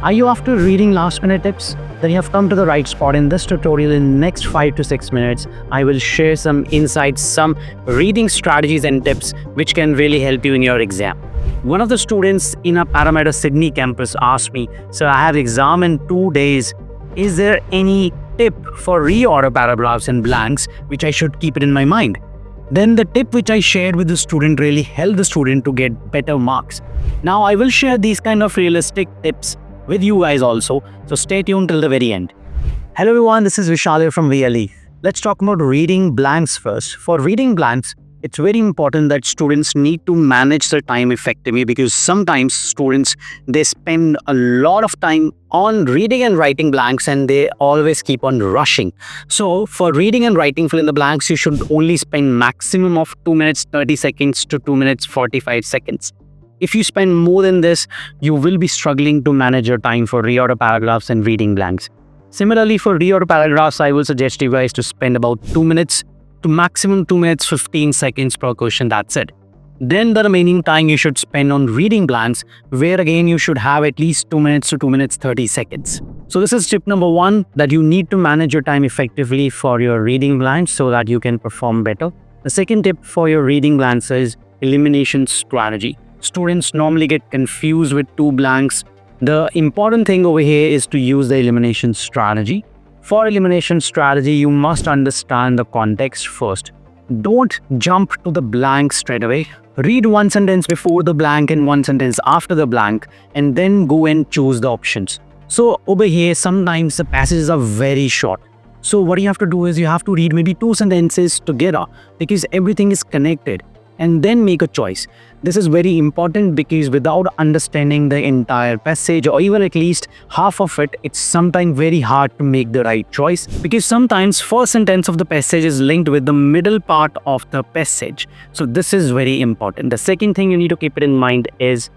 Are you after reading last minute tips? Then you have come to the right spot. In this tutorial, in the next 5 to 6 minutes, I will share some insights, some reading strategies and tips which can really help you in your exam. One of the students in a Parramatta Sydney campus asked me, "So I have exam in 2 days. Is there any tip for reorder paragraphs and blanks which I should keep it in my mind?" Then the tip which I shared with the student really helped the student to get better marks. Now I will share these kind of realistic tips with you guys also, so stay tuned till the very end. Hello everyone, this is Vishal here from VLE. Let's talk about reading blanks first. For reading blanks, it's very important that students need to manage their time effectively, because sometimes students, they spend a lot of time on reading and writing blanks and they always keep on rushing. So for reading and writing fill in the blanks, you should only spend maximum of 2 minutes 30 seconds to 2 minutes 45 seconds. If you spend more than this, you will be struggling to manage your time for reorder paragraphs and reading blanks. Similarly, for reorder paragraphs, I will suggest you guys to spend about 2 minutes to maximum 2 minutes 15 seconds per question, that's it. Then the remaining time you should spend on reading blanks, where again you should have at least 2 minutes to 2 minutes 30 seconds. So this is tip number 1, that you need to manage your time effectively for your reading blanks so that you can perform better. The second tip for your reading blanks is elimination strategy. Students normally get confused with 2 blanks. The important thing over here is to use the elimination strategy. For elimination strategy, you must understand the context first. Don't jump to the blank straight away. Read one sentence before the blank and one sentence after the blank, and then go and choose the options. So over here, sometimes the passages are very short. So what you have to do is you have to read maybe 2 sentences together, because everything is connected, and then make a choice. This is very important, because without understanding the entire passage or even at least half of it, it's sometimes very hard to make the right choice, because sometimes first sentence of the passage is linked with the middle part of the passage. So this is very important. The second thing you need to keep it in mind is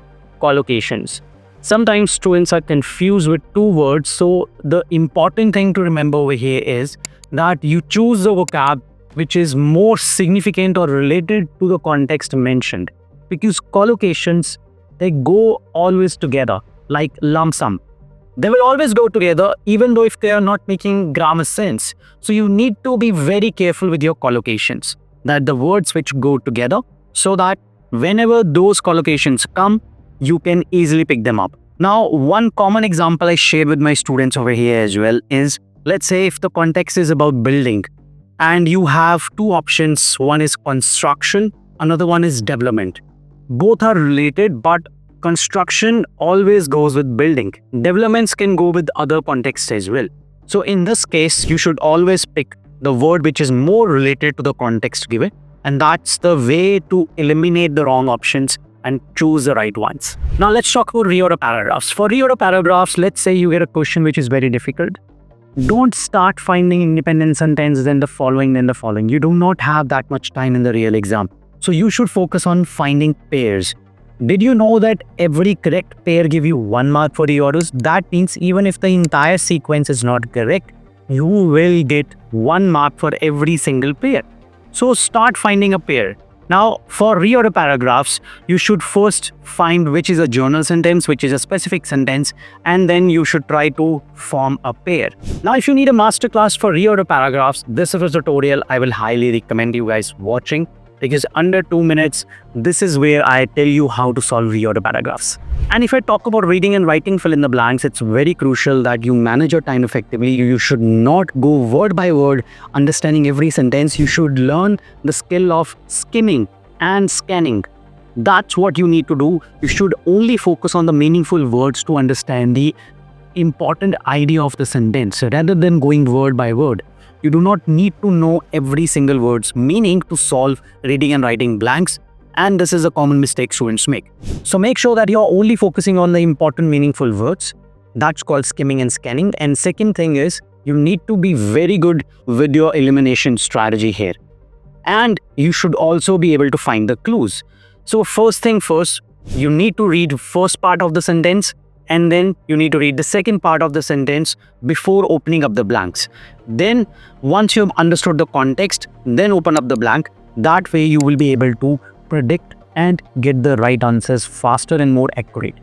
collocations. Sometimes students are confused with 2 words, so the important thing to remember over here is that you choose the vocab which is more significant or related to the context mentioned, because collocations, they go always together like lump sum. They will always go together even though if they are not making grammar sense. So you need to be very careful with your collocations, that the words which go together, so that whenever those collocations come, you can easily pick them up. Now, one common example I share with my students over here as well is, let's say if the context is about building, and you have 2 options. One is construction, another one is development. Both are related, but construction always goes with building. Developments can go with other contexts as well. So in this case, you should always pick the word which is more related to the context given, and that's the way to eliminate the wrong options and choose the right ones. Now let's talk about reorder paragraphs. For reorder paragraphs, let's say you get a question which is very difficult. Don't start finding independent sentences then the following, then the following. You do not have that much time in the real exam. So you should focus on finding pairs. Did you know that every correct pair give you 1 mark for reorders? That means even if the entire sequence is not correct, you will get 1 mark for every single pair. So start finding a pair. Now, for reorder paragraphs, you should first find which is a journal sentence, which is a specific sentence, and then you should try to form a pair. Now, if you need a masterclass for reorder paragraphs, this is a tutorial I will highly recommend you guys watching, because under 2 minutes, this is where I tell you how to solve reorder paragraphs. And if I talk about reading and writing fill in the blanks, it's very crucial that you manage your time effectively. You should not go word by word, understanding every sentence. You should learn the skill of skimming and scanning. That's what you need to do. You should only focus on the meaningful words to understand the important idea of the sentence, rather than going word by word. You do not need to know every single word's meaning to solve reading and writing blanks, and this is a common mistake students make. So make sure that you're only focusing on the important meaningful words. That's called skimming and scanning. And second thing is, you need to be very good with your elimination strategy here. And you should also be able to find the clues. So first thing first, you need to read first part of the sentence, and then you need to read the second part of the sentence before opening up the blanks. Then once you've understood the context, then open up the blank. That way you will be able to predict and get the right answers faster and more accurate.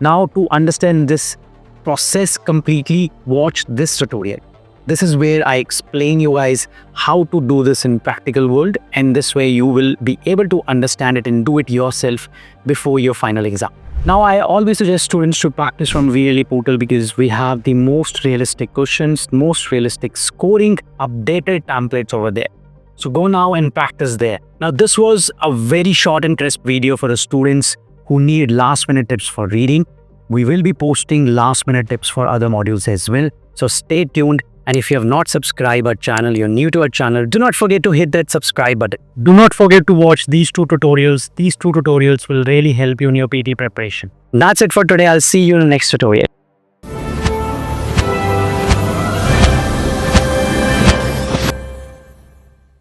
Now, to understand this process completely, watch this tutorial. This is where I explain you guys how to do this in practical world, and this way you will be able to understand it and do it yourself before your final exam. Now, I always suggest students to practice from VLE portal because we have the most realistic questions, most realistic scoring, updated templates over there. So go now and practice there. Now, this was a very short and crisp video for the students who need last minute tips for reading. We will be posting last minute tips for other modules as well. So stay tuned. And if you have not subscribed our channel, you're new to our channel, do not forget to hit that subscribe button. Do not forget to watch these two tutorials. These two tutorials will really help you in your PT preparation. That's it for today. I'll see you in the next tutorial.